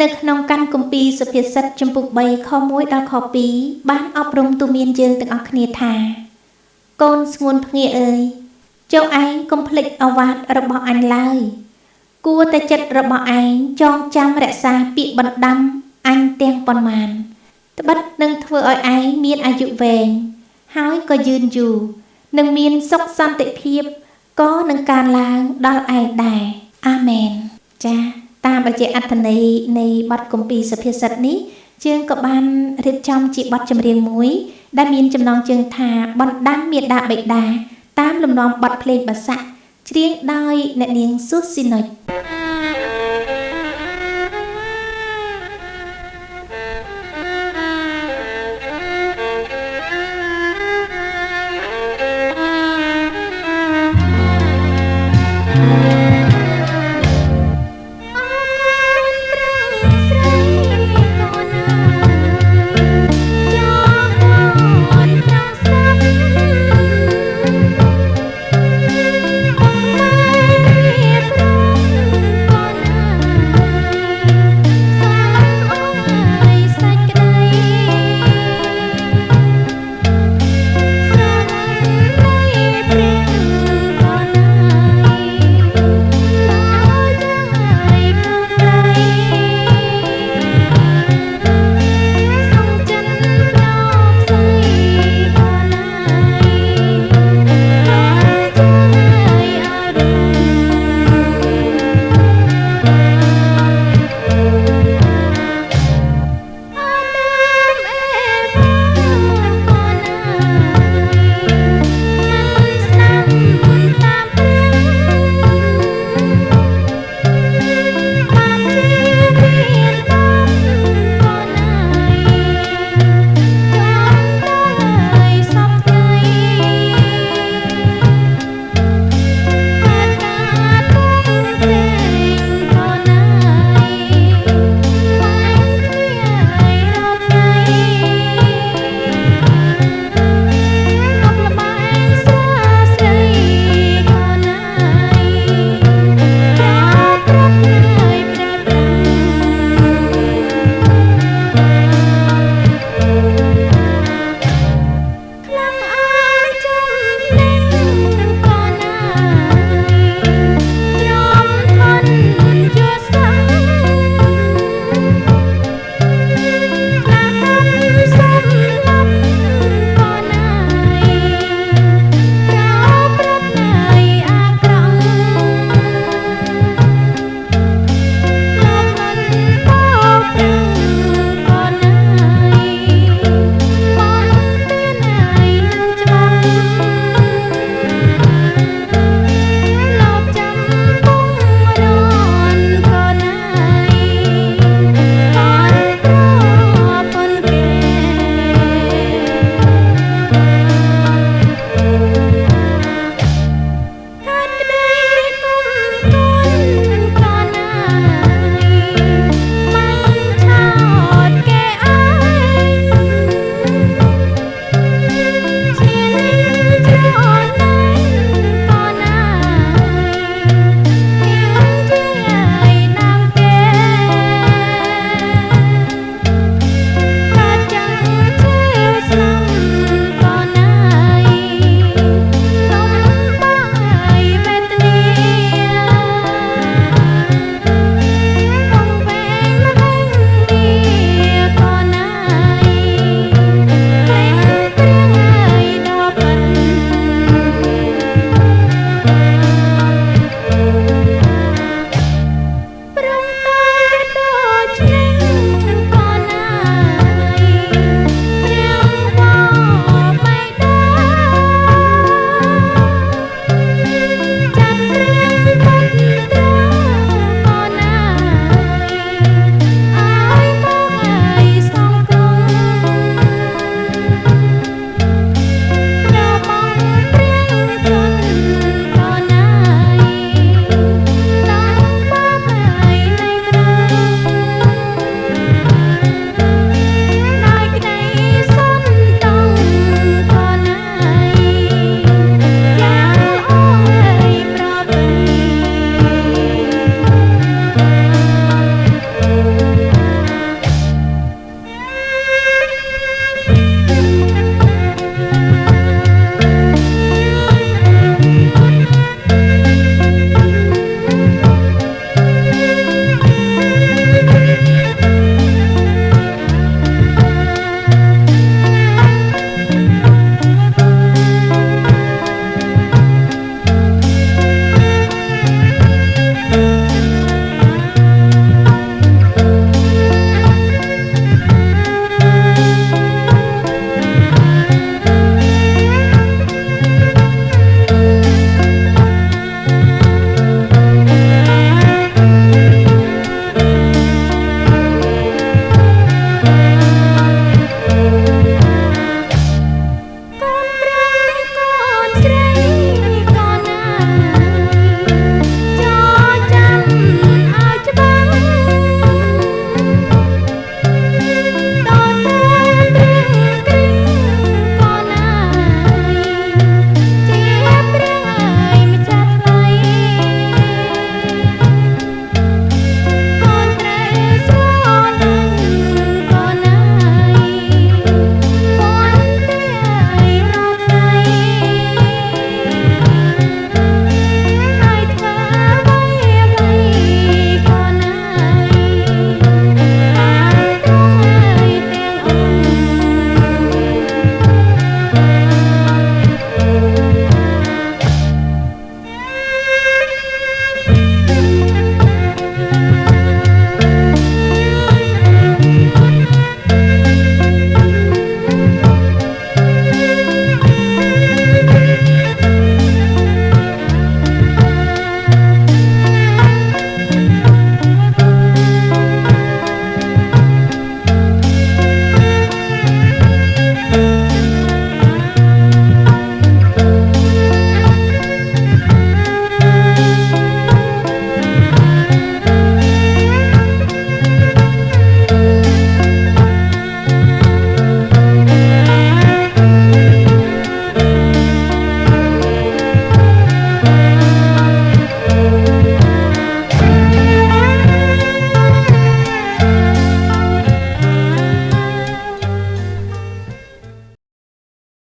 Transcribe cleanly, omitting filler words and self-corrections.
នៅក្នុងកាន់គម្ពីរសុភាសិតចំពុក3ខ1ដល់ខ2បានអប់រំទូមានយើងទាំងអស់គ្នាថាកូនស្ងួនភ្ងាអើយចុះឯងកុំភ្លេចឱវាទរបស់អញឡើយគួរតែចិត្តរបស់ឯងចងចាំរក្សាពាក្យបណ្ដាំអញទាំងប៉ុន្មានត្បិតនឹងធ្វើឲ្យឯងមានអាយុវែងហើយក៏យឺនយូរនឹងមានសុខសន្តិភាពក៏នឹងកើនឡើងដល់ឯងដែរអាមែនចា៎តាមរយៈអត្ថន័យនៃបទគម្ពីរសុភាសិតនេះយើងក៏បានរៀបចំជាបទចម្រៀងមួយដែលមានចំណងជើងថាបណ្ដាំមេដាបិតាតាមលំនាំបទភ្លេងបាសាក់ច្រៀងដោយអ្នកនាងស៊ូស៊ីនុច